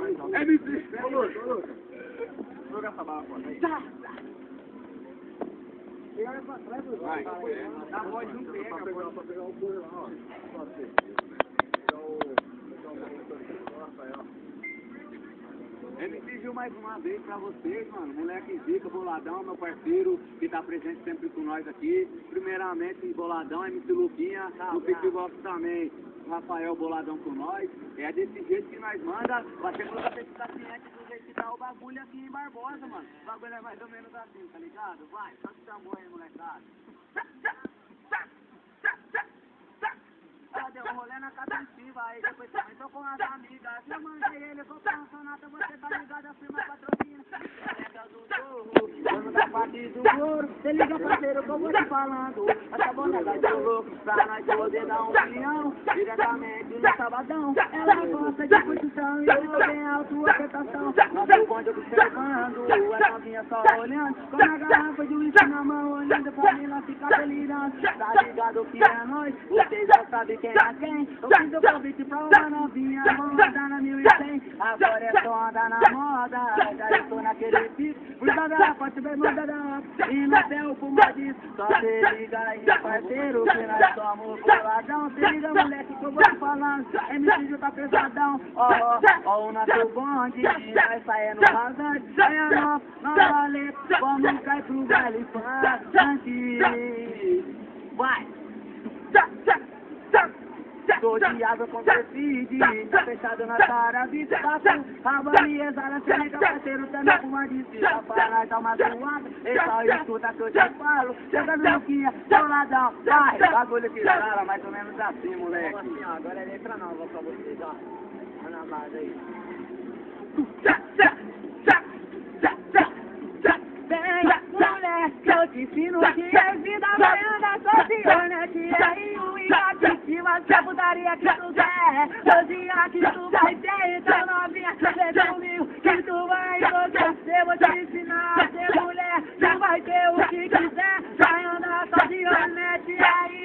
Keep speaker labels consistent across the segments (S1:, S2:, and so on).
S1: MC. Joga essa bala fora aí. Vai, dá voz, não pega. Pra pegar o boi lá, ó. Ele pediu mais uma vez pra vocês, mano, moleque Zica, Boladão, meu parceiro, que tá presente sempre com nós aqui. Primeiramente, Boladão, MC Luquinha, no Pitbox também, Rafael Boladão com nós. É desse jeito que nós manda, você precisa ficar ciente do jeito que tá o bagulho aqui em Barbosa, mano. O bagulho é mais ou menos assim, tá ligado? Vai, só que tambor aí, molecada. Deu um rolê na cabeça, aí depois também tô com as amigas. Eu mandei ele, vou pra um sonata, você tá ligado, a firma patrocina. Pega do morro, dono da parte do ouro. Você liga, parceiro, que eu vou te falando. Essa boneca de louco, pra nós poder dar um milhão. Diretamente no sabadão. Ela gosta de curtição e eu bem auto-afetação. Nosso bonde observando, a novinha só olhando. Com a garrafa de uísque na mão, olhando pra mim, ela fica delirando. Tá ligado que é nós, vocês já sabem quem é quem. Eu fiz o convite pra uma novinha, vamos andar na 1100. Agora é só andar na moda, já eu tô naquele pico. Cuida da parte, bem manda da e no céu pro modis. Só se liga aí, parceiro, que nós somos boladão. Se liga, moleque, que eu vou te falando. MC tá pesadão, ó, ó, o nosso bonde, vai sair no rasante. Ganha não vale, vamos cair pro baile funk. Vai! Tô de água com preside, tá fechado na cara, vista, passo, rabanias, ala, se liga, parceiro, também com uma descida, para dar uma zoada, e só escuta que eu te falo, chega no Luquinha, Boladão, vai, bagulho que fala, mais ou menos assim, moleque. Assim, ó, agora é letra nova pra vocês, ó, olha na base aí. Vem, moleque, eu te ensino que é vida, vai andar sozinho, né, que é se a putaria que tu quer, sozinha que tu vai ter, então novinha, vem comigo, que tu vai enlouquecer, vou te ensinar a ser mulher, tu vai ter o que quiser, vai andar sozinho, mete aí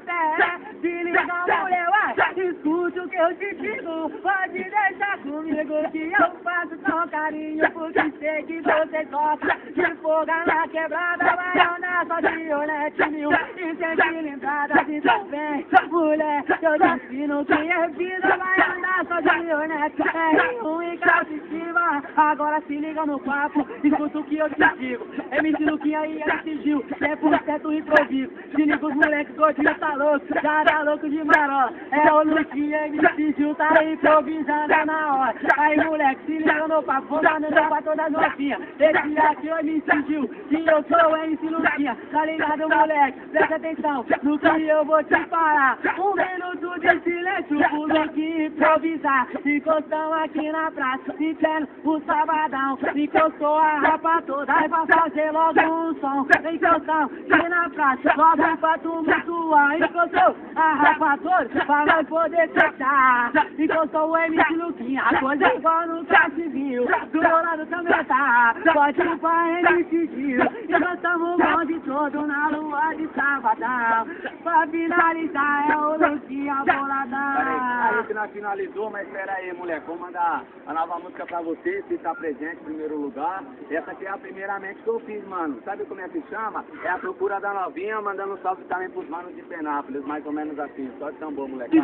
S1: pé, se liga mulher, vai, escute o que eu te digo, pode deixar comigo que eu faço tão carinho, porque sei que você gosta de fogar na quebrada, vai andar sozinho, mete mil, e sem cilindrada, então vem, mulher, eu te ensino que é vida, vai andar sozinho, né? É um e calcitiva, agora se liga no papo, escuta o que eu te digo. MC Luquinha e MC Gil, 100% improviso. Se liga os moleques, gordinho tá louco, já tá louco de marola. É o Luquinha e MC Gil, tá improvisando na hora. Aí moleque, se liga no papo, vou dar nome pra todas as novinhas. Esse aqui é o MC Gil, que eu sou o MC Luquinha, tá ligado moleque? Presta atenção, no que eu vou te falar. Um minuto de silêncio, pro Luquinha improvisar. Encostão aqui na praça, sentindo o sabadão. Encostou a rapa toda, aí vai fazer logo um som. Encostão aqui na praça, logo pra tumultuar. Encostou a rapa toda, pra nós poder fechar. Encostou o MC Luquinha, a coisa igual nunca se viu. Do meu lado também tá, pode ir pra MC Gil. E nós estamos bonde todo na lua de sabadão. Pra finalizar é o Luquinha Boladão. Aí que nós finalizou, mas espera aí, moleque, vou mandar a nova música pra vocês, que está presente em primeiro lugar. Essa aqui é a primeiramente que eu fiz, mano. Sabe como é que chama? É a procura da novinha, mandando um salve também pros manos de Penápolis, mais ou menos assim. Só de tambor, moleque.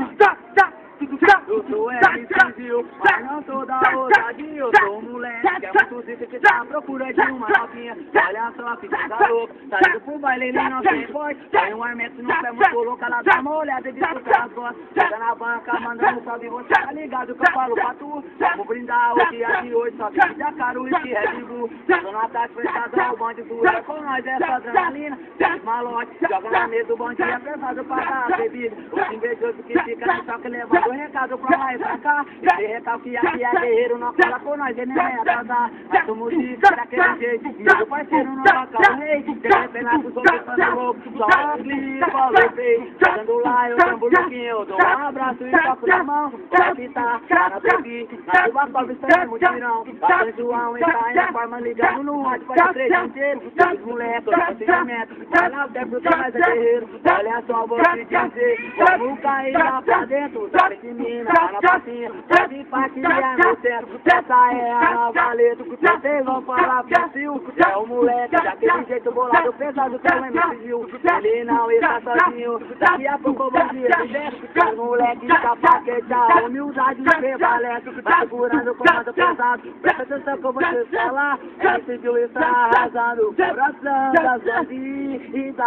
S1: Eu sou MC Gil, mas não sou da ousadia, eu sou um moleque que é muito zica, que tá à procura de uma novinha. Olha só, fica louco, tá indo pro baile, ele não tem voz. Tem um armete no pé muito louco, ela dá uma olhada de tudo que elas gostam. Chega na banca, mandando salve, você tá ligado que eu falo pra tu. Vamos brindar o dia de hoje, só bebida caro e que é de Blue. Tô no ataque fechadão, o bonde do é com nós, essa adrenalina. Tem malote, joga na mesa, o bonde é pesado pra dar a bebida. O invejoso que fica no choque levando o recado pra lá e pra cá. Esse recado que aqui é guerreiro, não fala com nós,
S2: cheguei nem a atrasar. Mas como disse, daquele jeito, meu parceiro não toca o rei. Cheguei penato, sou pensando louco, só ugly, falou feio. Chegando lá, eu tambo louquinho, eu dou um abraço e toco na mão. Pra pintar, para bebi, na chuva sobe, estranho, mutirão. Bastante João e tá em forma ligando no rádio, pode três inteiro. Os moleques, procedimento, olha o tempo que mais é guerreiro. Olha só, vou te dizer, vamos cair lá pra dentro. Sabe de mina, lá na pracinha, pode partilhar no centro. Essa é a nova letra, vocês vão falar fácil. É o moleque, daquele jeito bolado, pesado que o MC Gil. Ele não está sozinho, daqui a pouco eu vou dizer. O moleque tá paquetado, humildade prevalece. Vai segurando o comando pesado, presta atenção como você falar. MC Gil está arrasando o coração da sua vida.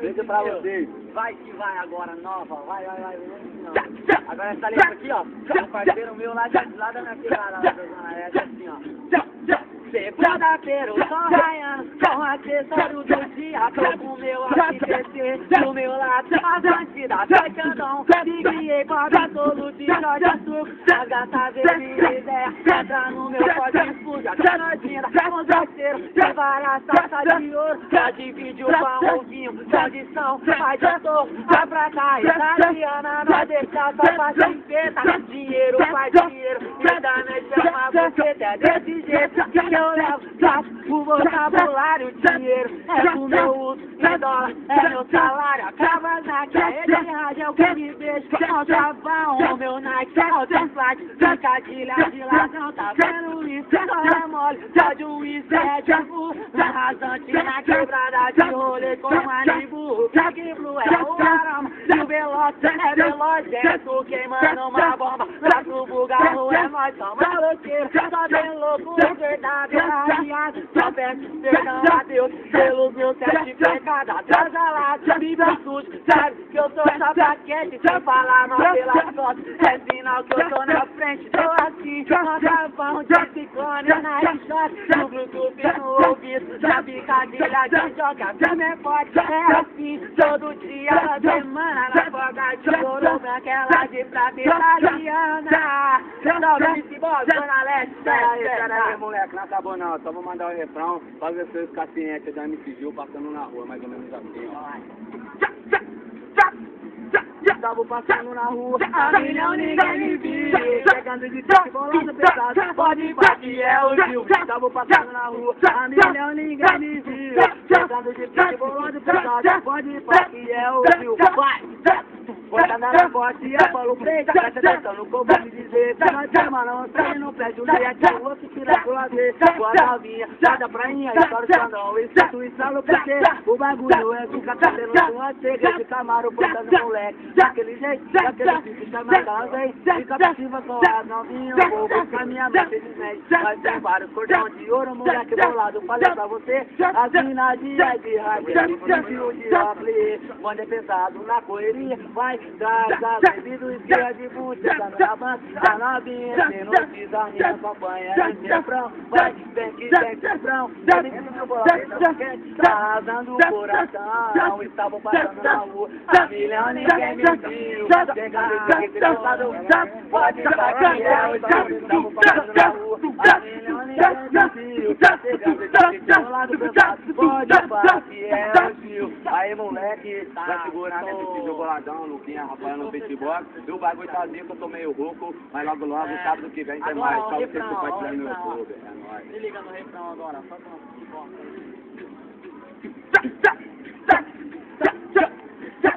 S2: Deixa pra vocês.
S3: Vai que vai agora, nova. Vai. Agora essa letra aqui, ó. Um parceiro meu lá da minha quebrada, lá da Zona Oeste, assim, ó. Segunda-feira, o sol raiando, com acessório do dia, tô com meu ACTC, do meu lado, as antigas, taicandão, me criei para todo de Jorge Suco, as gatas verem ideia, entra no meu pote fuga, tá nordina, com parceiro, tem várias taças de ouro, pode vídeo pra ovinho, condição, mas eu tô, vai pra cá, italiana, nós deixa só pra chimpeta, dinheiro faz dinheiro, e da noite chama você, é desse jeito que eu levo, o vocabulário, dinheiro é o meu uso, em dólar é meu salário, acaba na caída de rádio, é o que me deixa, não trava o meu Nike, alto slide, picadilha de ladrão, tá vendo isso, só é mole, só de uísque, é de full, na rasante, na quebrada de rolê com Malibu, Black Blue é o aroma, e o veloz é veloz, é tu queimando uma bomba, lá pro bugarro é nós, só maloqueiro, só tem louco, verdade, só peço perdão a Deus pelos meus 7 pecados atrasalados, Bíblia suja, sabe que eu sou só paquete, sem falar mal pelas costas, é sinal que eu tô na frente, tô assim, no carvão de ciclone, na shot, no Bluetooth no ouvido, na picadilha de joga, também pode, é assim, todo dia da semana, na folga de ouro branco, ela de prata italiana, salve esse boss, Zona Leste,
S2: Pera aí, moleque, não acabou não, só vou mandar o refrão pra vocês ficarem cientes da MC Gil passando na rua, mais ou menos assim, ó. Tava passando na rua, a milhão ninguém me viu, chegando de trem, bolando pesado, pode partir, é o Gil. Tava passando na rua, a milhão ninguém me viu, chegando de trem, bolando pesado, pode partir, é o Gil. Vai! Bota na forte, eu falo preta, presta atenção no que eu vou me dizer. Nós tem malança no pé, Juliette, o outro tira pro lazer. Boa novinha, sai da prainha, estoura o sandão, escuta o instalo porque o bagulho é ficar cabelo com a chega de Camaro, botando moleque. Daquele jeito, daquele pique, chama da vez. Fica por cima com as novinhas, vou buscar minha mãe, felizmente. Mas tem vários cordão de ouro, moleque bolado. Falei pra você, as minas de rádio, de óculos, quando é pesado na correria, vai. Gaza, bebido e fia de bucha, tá na banca, a novinha, sem notícia, me acompanha, esse refrão, vai, vem que refrão, ele que meu bolado quente, tá arrasando o coração, estavam passando na rua, a milhão ninguém me viu, chegando aqui do lado, pode partir, é o Gil, estavam passando na rua, a milhão ninguém me viu, chegando aqui do lado, pode partir, é o Gil, aí moleque, vai segurando esse Gil boladão, Luquinha, Rafael no Facebook, e o bagulho tá zico, eu tô meio rouco, mas logo sábado que vem tem mais, só você compartilhando no YouTube, é nóis.
S3: Se liga no refrão agora, só com futebol.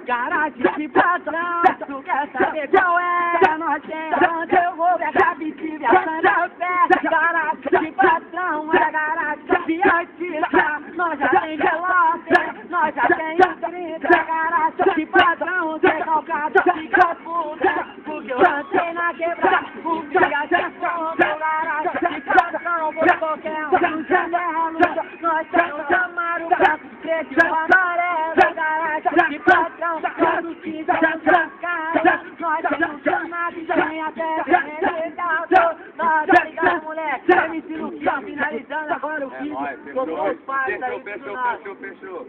S3: Garagem de patrão, tu quer saber qual é? Nós temos eu vou ver capitivo e a Sandra Pé. Garagem de patrão, é garagem de artista. Nós já tem veloce, nós já tem 30. Garagem de patrão, tem calcado, fica puta. Porque eu lancei na quebrada, o dia já sou meu garagem de patrão. Por qualquer um, chinelo, nós temos Camaro, branco, preto e amarelo. Garagem de patrão. Quando quiser trancar, nós temos chamado e também até legado. Tá ligado, moleque? MC Luquinha finalizando agora o vídeo.
S2: Fechou.